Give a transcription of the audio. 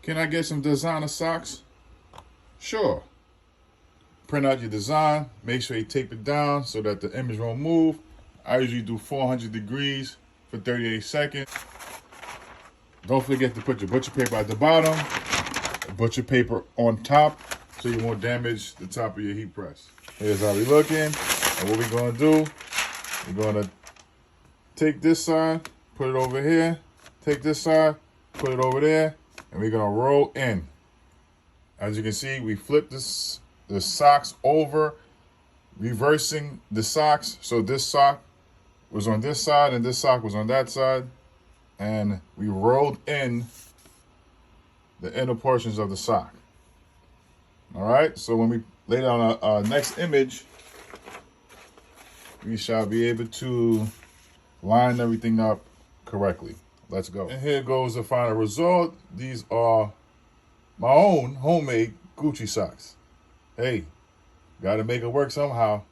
Can I get some designer socks? Sure. Print out your design. Make sure you tape it down so that the image won't move. I usually do 400 degrees for 38 seconds. Don't forget to put your butcher paper at the bottom, butcher paper on top, so you won't damage the top of your heat press. Here's how we looking. And what we're gonna do, we're gonna take this side, put it over here, take this side, put it over there, and we're gonna roll in. As you can see, we flip the socks over, reversing the socks. So this sock was on this side and this sock was on that side. And we rolled in the inner portions of the sock. All right, so when we lay down our next image, we shall be able to line everything up correctly. Let's go. And here goes the final result. These are my own homemade Gucci socks. Hey, gotta make it work somehow.